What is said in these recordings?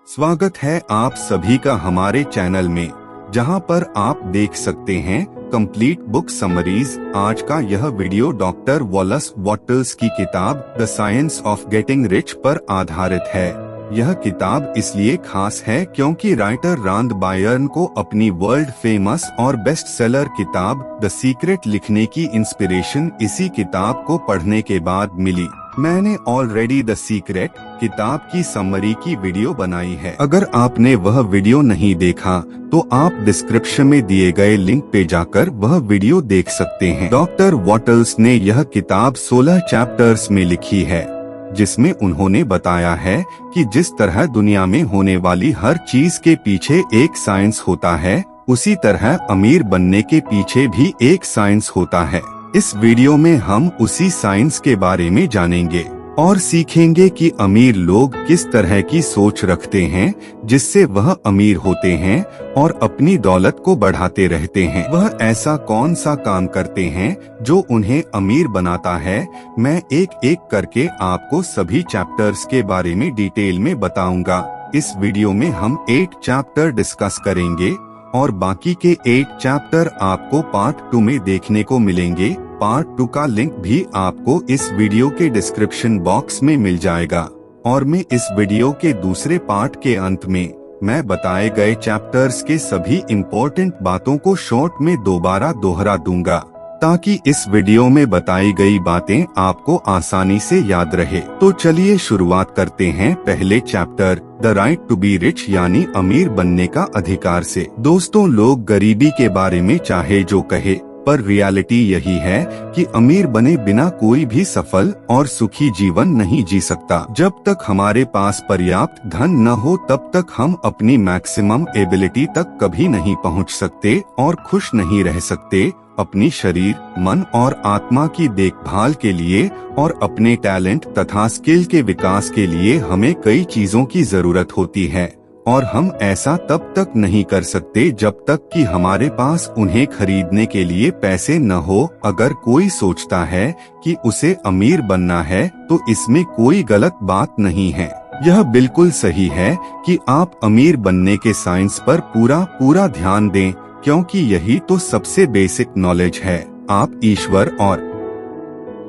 स्वागत है आप सभी का हमारे चैनल में, जहां पर आप देख सकते हैं कंप्लीट बुक समरीज। आज का यह वीडियो डॉक्टर वॉलस वॉटर्स की किताब the science of getting rich पर आधारित है। यह किताब इसलिए खास है क्योंकि राइटर रांद बायर्न को अपनी वर्ल्ड फेमस और बेस्ट सेलर किताब द सीक्रेट लिखने की इंस्पिरेशन इसी किताब को पढ़ने के बाद मिली। मैंने ऑलरेडी द सीक्रेट किताब की समरी की वीडियो बनाई है। अगर आपने वह वीडियो नहीं देखा तो आप डिस्क्रिप्शन में दिए गए लिंक पे जाकर वह वीडियो देख सकते हैं। डॉक्टर वॉटर्स ने यह किताब 16 चैप्टर्स में लिखी है, जिसमें उन्होंने बताया है कि जिस तरह दुनिया में होने वाली हर चीज के पीछे एक साइंस होता है, उसी तरह अमीर बनने के पीछे भी एक साइंस होता है। इस वीडियो में हम उसी साइंस के बारे में जानेंगे और सीखेंगे कि अमीर लोग किस तरह की सोच रखते हैं जिससे वह अमीर होते हैं और अपनी दौलत को बढ़ाते रहते हैं। वह ऐसा कौन सा काम करते हैं जो उन्हें अमीर बनाता है। मैं एक एक करके आपको सभी चैप्टर्स के बारे में डिटेल में बताऊंगा। इस वीडियो में हम 8 चैप्टर डिस्कस करेंगे और बाकी के 8 चैप्टर आपको पार्ट 2 में देखने को मिलेंगे। पार्ट 2 का लिंक भी आपको इस वीडियो के डिस्क्रिप्शन बॉक्स में मिल जाएगा। और मैं इस वीडियो के दूसरे पार्ट के अंत में मैं बताए गए चैप्टर्स के सभी इम्पोर्टेंट बातों को शॉर्ट में दोबारा दोहरा दूंगा, ताकि इस वीडियो में बताई गई बातें आपको आसानी से याद रहे। तो चलिए शुरुआत करते हैं पहले chapter the right to be rich यानी अमीर बनने का अधिकार से। दोस्तों, लोग गरीबी के बारे में चाहे जो कहे, पर रियलिटी यही है कि अमीर बने बिना कोई भी सफल और सुखी जीवन नहीं जी सकता। जब तक हमारे पास पर्याप्त धन न हो तब तक हम अपनी मैक्सिमम एबिलिटी तक कभी नहीं पहुंच सकते और खुश नहीं रह सकते। अपनी शरीर, मन और आत्मा की देखभाल के लिए और अपने टैलेंट तथा स्किल के विकास के लिए हमें कई चीजों की जरूरत होती है, और हम ऐसा तब तक नहीं कर सकते जब तक कि हमारे पास उन्हें खरीदने के लिए पैसे न हो। अगर कोई सोचता है कि उसे अमीर बनना है तो इसमें कोई गलत बात नहीं है। यह बिल्कुल सही है कि आप अमीर बनने के साइंस पर पूरा ध्यान दें, क्योंकि यही तो सबसे बेसिक नॉलेज है। आप ईश्वर और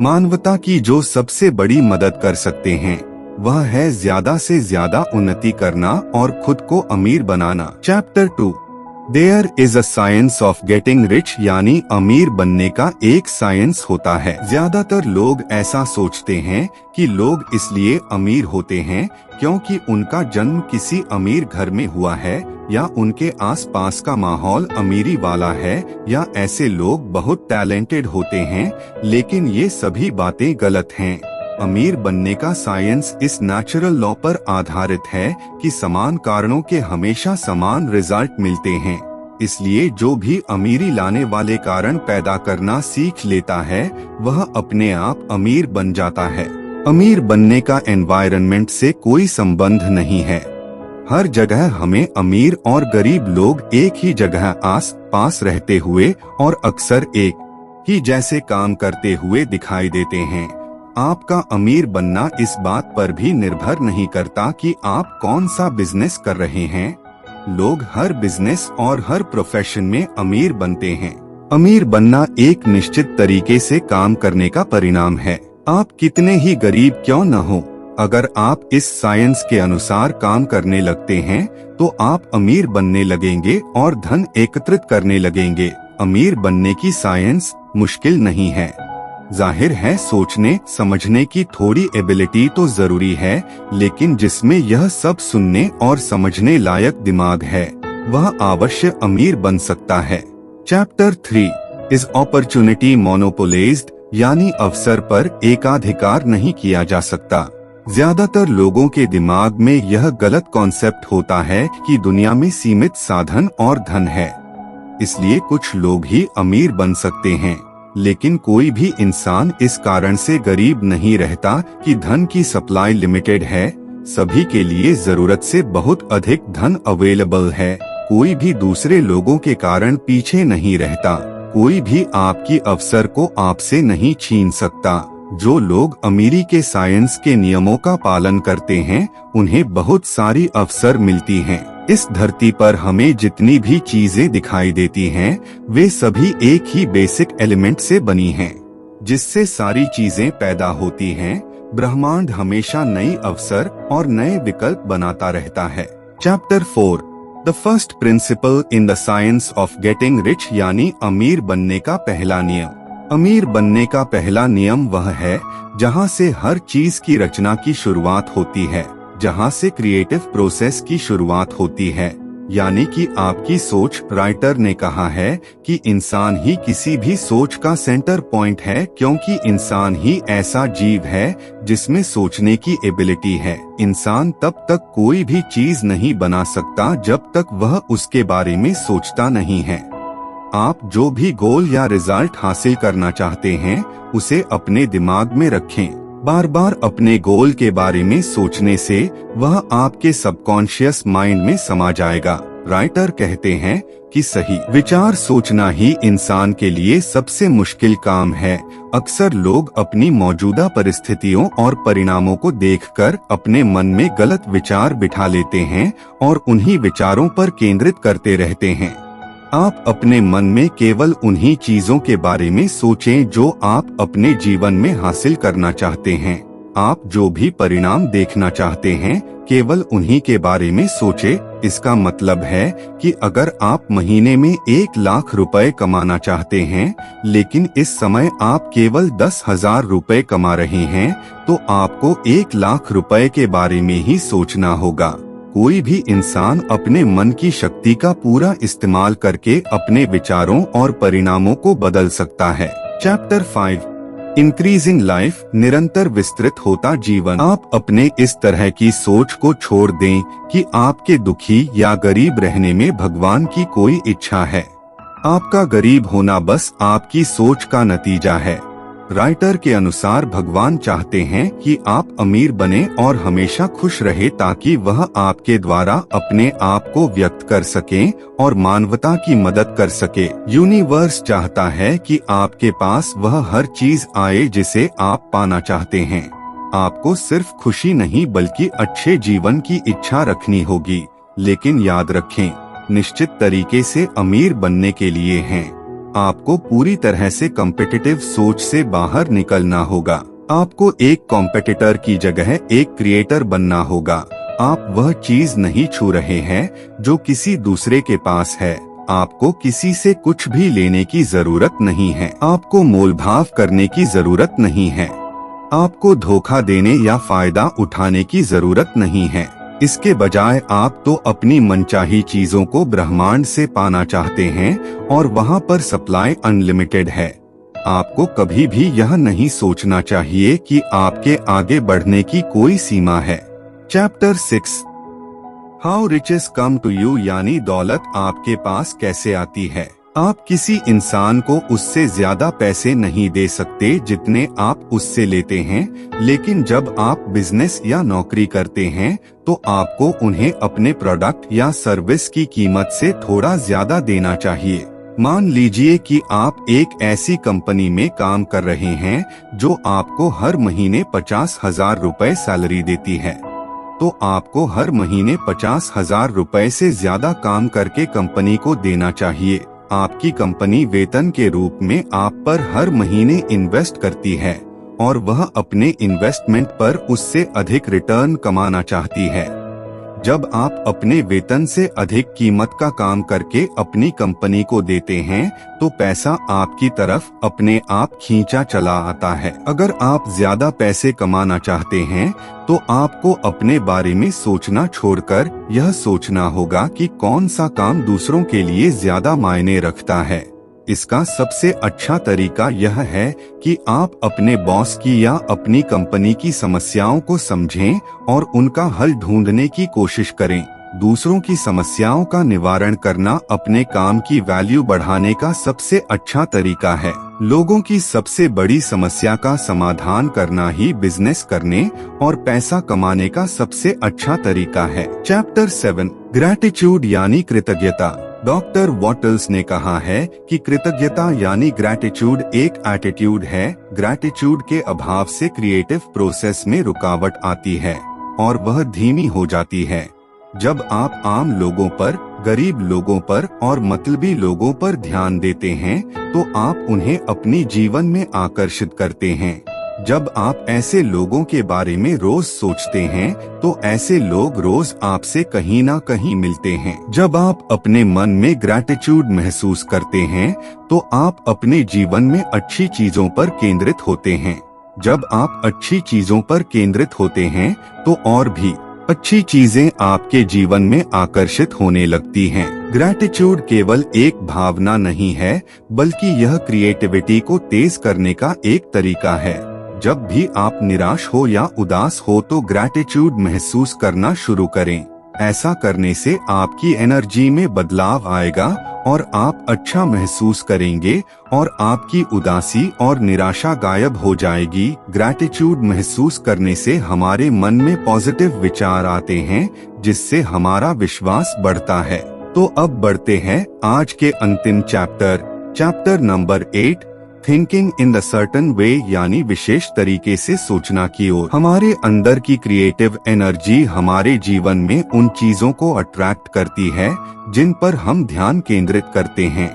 मानवता की जो सबसे बड़ी मदद कर सकते हैं वह है ज्यादा से ज्यादा उन्नति करना और खुद को अमीर बनाना। Chapter 2 there is a science of getting rich यानी अमीर बनने का एक साइंस होता है। ज्यादातर लोग ऐसा सोचते हैं कि लोग इसलिए अमीर होते हैं क्योंकि उनका जन्म किसी अमीर घर में हुआ है, या उनके आसपास का माहौल अमीरी वाला है, या ऐसे लोग बहुत टैलेंटेड होते हैं। लेकिन ये सभी बातें गलत हैं। अमीर बनने का साइंस इस नेचुरल लॉ पर आधारित है कि समान कारणों के हमेशा समान रिजल्ट मिलते हैं। इसलिए जो भी अमीरी लाने वाले कारण पैदा करना सीख लेता है वह अपने आप अमीर बन जाता है। अमीर बनने का एनवायरनमेंट से कोई संबंध नहीं है। हर जगह हमें अमीर और गरीब लोग एक ही जगह आस पास रहते हुए और अक्सर एक ही जैसे काम करते हुए दिखाई देते हैं। आपका अमीर बनना इस बात पर भी निर्भर नहीं करता कि आप कौन सा बिजनेस कर रहे हैं। लोग हर बिजनेस और हर प्रोफेशन में अमीर बनते हैं। अमीर बनना एक निश्चित तरीके से काम करने का परिणाम है। आप कितने ही गरीब क्यों न हो, अगर आप इस साइंस के अनुसार काम करने लगते हैं तो आप अमीर बनने लगेंगे और धन एकत्रित करने लगेंगे। अमीर बनने की साइंस मुश्किल नहीं है। जाहिर है सोचने समझने की थोड़ी एबिलिटी तो जरूरी है, लेकिन जिसमें यह सब सुनने और समझने लायक दिमाग है वह अवश्य अमीर बन सकता है। चैप्टर 3 इज अपॉर्चुनिटी मोनोपोलाइज्ड यानी अवसर पर एकाधिकार नहीं किया जा सकता। ज्यादातर लोगों के दिमाग में यह गलत कॉन्सेप्ट होता है कि दुनिया में सीमित साधन और धन है, इसलिए कुछ लोग ही अमीर बन सकते हैं। लेकिन कोई भी इंसान इस कारण से गरीब नहीं रहता कि धन की सप्लाई लिमिटेड है। सभी के लिए जरूरत से बहुत अधिक धन अवेलेबल है। कोई भी दूसरे लोगों के कारण पीछे नहीं रहता। कोई भी आपकी अवसर को आपसे नहीं छीन सकता। जो लोग अमीरी के साइंस के नियमों का पालन करते हैं उन्हें बहुत सारी अवसर मिलती हैं। इस धरती पर हमें जितनी भी चीजें दिखाई देती हैं वे सभी एक ही बेसिक एलिमेंट से बनी हैं, जिससे सारी चीजें पैदा होती हैं। ब्रह्मांड हमेशा नई अवसर और नए विकल्प बनाता रहता है। Chapter 4 the first principle in the science of getting rich, यानी अमीर बनने का पहला नियम। अमीर बनने का पहला नियम वह है जहां से हर चीज की रचना की शुरुआत होती है, जहां से क्रिएटिव प्रोसेस की शुरुआत होती है, यानी कि आपकी सोच। राइटर ने कहा है कि इंसान ही किसी भी सोच का सेंटर पॉइंट है, क्योंकि इंसान ही ऐसा जीव है जिसमें सोचने की एबिलिटी है। इंसान तब तक कोई भी चीज नहीं बना सकता जब तक वह उसके बारे में सोचता नहीं है। आप जो भी गोल या रिजल्ट हासिल करना चाहते हैं उसे अपने दिमाग में रखें। बार बार अपने गोल के बारे में सोचने से वह आपके सबकॉन्शियस माइंड में समा जाएगा। राइटर कहते हैं कि सही विचार सोचना ही इंसान के लिए सबसे मुश्किल काम है। अक्सर लोग अपनी मौजूदा परिस्थितियों और परिणामों को देखकर अपने मन में गलत विचार बिठा लेते हैं और उन्हीं विचारों पर केंद्रित करते रहते हैं। आप अपने मन में केवल उन्हीं चीजों के बारे में सोचें जो आप अपने जीवन में हासिल करना चाहते हैं। आप जो भी परिणाम देखना चाहते हैं केवल उन्हीं के बारे में सोचें। इसका मतलब है कि अगर आप महीने में 1 लाख रुपए कमाना चाहते हैं लेकिन इस समय आप केवल 10,000 रुपए कमा रहे हैं, तो आपको 1 लाख रुपए के बारे में ही सोचना होगा। कोई भी इंसान अपने मन की शक्ति का पूरा इस्तेमाल करके अपने विचारों और परिणामों को बदल सकता है। चैप्टर 5 इंक्रीजिंग लाइफ, निरंतर विस्तृत होता जीवन। आप अपने इस तरह की सोच को छोड़ दें कि आपके दुखी या गरीब रहने में भगवान की कोई इच्छा है। आपका गरीब होना बस आपकी सोच का नतीजा है। राइटर के अनुसार भगवान चाहते हैं कि आप अमीर बने और हमेशा खुश रहे ताकि वह आपके द्वारा अपने आप को व्यक्त कर सकें और मानवता की मदद कर सके। यूनिवर्स चाहता है कि आपके पास वह हर चीज आए जिसे आप पाना चाहते हैं। आपको सिर्फ खुशी नहीं बल्कि अच्छे जीवन की इच्छा रखनी होगी। लेकिन याद रखें, निश्चित तरीके से अमीर बनने के लिए हैं आपको पूरी तरह से कॉम्पिटिटिव सोच से बाहर निकलना होगा। आपको एक कॉम्पिटिटर की जगह एक क्रिएटर बनना होगा। आप वह चीज नहीं छू रहे हैं जो किसी दूसरे के पास है। आपको किसी से कुछ भी लेने की जरूरत नहीं है। आपको मोलभाव करने की जरूरत नहीं है। आपको धोखा देने या फायदा उठाने की जरूरत नहीं है। इसके बजाय आप तो अपनी मनचाही चीजों को ब्रह्मांड से पाना चाहते हैं और वहां पर सप्लाई अनलिमिटेड है। आपको कभी भी यह नहीं सोचना चाहिए कि आपके आगे बढ़ने की कोई सीमा है। Chapter 6 how riches come to you, यानी दौलत आपके पास कैसे आती है। आप किसी इंसान को उससे ज्यादा पैसे नहीं दे सकते जितने आप उससे लेते हैं, लेकिन जब आप बिजनेस या नौकरी करते हैं तो आपको उन्हें अपने प्रोडक्ट या सर्विस की कीमत से थोड़ा ज्यादा देना चाहिए। मान लीजिए कि आप एक ऐसी कंपनी में काम कर रहे हैं जो आपको हर महीने 50,000 रुपए सैलरी देती है, तो आपको हर महीने 50,000 रुपए से ज्यादा काम करके कंपनी को देना चाहिए। आपकी कंपनी वेतन के रूप में आप पर हर महीने इन्वेस्ट करती है और वह अपने इन्वेस्टमेंट पर उससे अधिक रिटर्न कमाना चाहती है। जब आप अपने वेतन से अधिक कीमत का काम करके अपनी कंपनी को देते हैं तो पैसा आपकी तरफ अपने आप खींचा चला आता है। अगर आप ज्यादा पैसे कमाना चाहते हैं तो आपको अपने बारे में सोचना छोड़कर यह सोचना होगा कि कौन सा काम दूसरों के लिए ज्यादा मायने रखता है। इसका सबसे अच्छा तरीका यह है कि आप अपने बॉस की या अपनी कंपनी की समस्याओं को समझें और उनका हल ढूंढने की कोशिश करें। दूसरों की समस्याओं का निवारण करना अपने काम की वैल्यू बढ़ाने का सबसे अच्छा तरीका है। लोगों की सबसे बड़ी समस्या का समाधान करना ही बिजनेस करने और पैसा कमाने का सबसे अच्छा तरीका है। चैप्टर 7 ग्रैटिट्यूड यानी कृतज्ञता। डॉक्टर वॉटल्स ने कहा है कि कृतज्ञता यानी ग्रैटिट्यूड एक एटीट्यूड है। ग्रैटिट्यूड के अभाव से क्रिएटिव प्रोसेस में रुकावट आती है और वह धीमी हो जाती है। जब आप आम लोगों पर, गरीब लोगों पर और मतलबी लोगों पर ध्यान देते हैं तो आप उन्हें अपनी जीवन में आकर्षित करते हैं। जब आप ऐसे लोगों के बारे में रोज सोचते हैं तो ऐसे लोग रोज आपसे कहीं ना कहीं मिलते हैं। जब आप अपने मन में ग्रैटिट्यूड महसूस करते हैं तो आप अपने जीवन में अच्छी चीजों पर केंद्रित होते हैं। जब आप अच्छी चीजों पर केंद्रित होते हैं तो और भी अच्छी चीजें आपके जीवन में आकर्षित होने लगती हैं। ग्रैटिट्यूड केवल एक भावना नहीं है, बल्कि यह क्रिएटिविटी को तेज करने का एक तरीका है। जब भी आप निराश हो या उदास हो तो ग्रैटिट्यूड महसूस करना शुरू करें। ऐसा करने से आपकी एनर्जी में बदलाव आएगा और आप अच्छा महसूस करेंगे और आपकी उदासी और निराशा गायब हो जाएगी। ग्रैटिट्यूड महसूस करने से हमारे मन में पॉजिटिव विचार आते हैं, जिससे हमारा विश्वास बढ़ता है। तो अब बढ़ते हैं आज के अंतिम chapter number 8, thinking in the certain way यानी विशेष तरीके से सोचना की ओर। हमारे अंदर की क्रिएटिव एनर्जी हमारे जीवन में उन चीजों को अट्रैक्ट करती है जिन पर हम ध्यान केंद्रित करते हैं।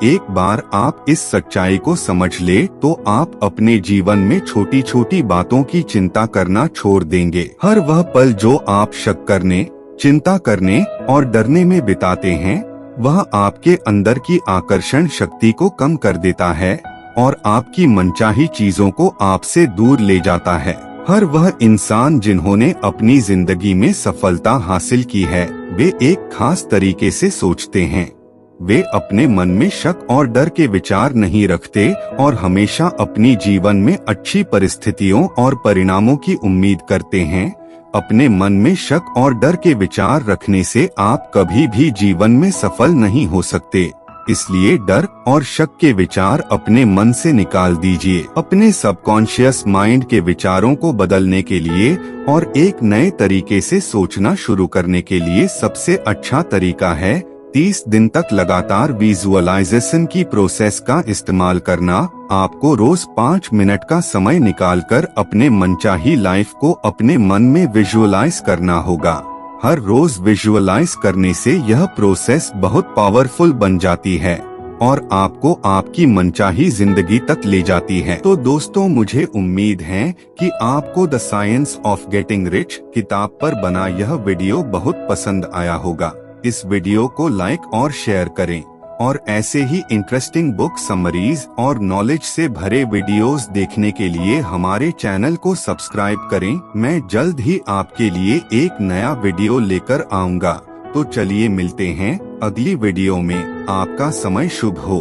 एक बार आप इस सच्चाई को समझ ले तो आप अपने जीवन में छोटी छोटी बातों की चिंता करना छोड़ देंगे। हर वह पल जो आप शक करने, चिंता करने और डरने में बिताते हैं, वह आपके अंदर की आकर्षण शक्ति को कम कर देता है और आपकी मनचाही चीजों को आपसे दूर ले जाता है। हर वह इंसान जिन्होंने अपनी जिंदगी में सफलता हासिल की है, वे एक खास तरीके से सोचते हैं। वे अपने मन में शक और डर के विचार नहीं रखते और हमेशा अपनी जीवन में अच्छी परिस्थितियों और परिणामों की उम्मीद करते हैं। अपने मन में शक और डर के विचार रखने से आप कभी भी जीवन में सफल नहीं हो सकते। इसलिए डर और शक के विचार अपने मन से निकाल दीजिए। अपने सबकॉन्शियस माइंड के विचारों को बदलने के लिए और एक नए तरीके से सोचना शुरू करने के लिए सबसे अच्छा तरीका है 30 दिन तक लगातार विजुअलाइजेशन की प्रोसेस का इस्तेमाल करना। आपको रोज 5 मिनट का समय निकालकर अपने मनचाही लाइफ को अपने मन में विजुअलाइज करना होगा। हर रोज विजुअलाइज करने से यह प्रोसेस बहुत पावरफुल बन जाती है और आपको आपकी मनचाही जिंदगी तक ले जाती है। तो दोस्तों, मुझे उम्मीद है कि आपको the science of getting rich किताब पर बना यह वीडियो बहुत पसंद आया होगा। इस वीडियो को लाइक और शेयर करें और ऐसे ही इंटरेस्टिंग बुक समरीज और नॉलेज से भरे वीडियोस देखने के लिए हमारे चैनल को सब्सक्राइब करें। मैं जल्द ही आपके लिए एक नया वीडियो लेकर आऊंगा। तो चलिए मिलते हैं अगली वीडियो में। आपका समय शुभ हो।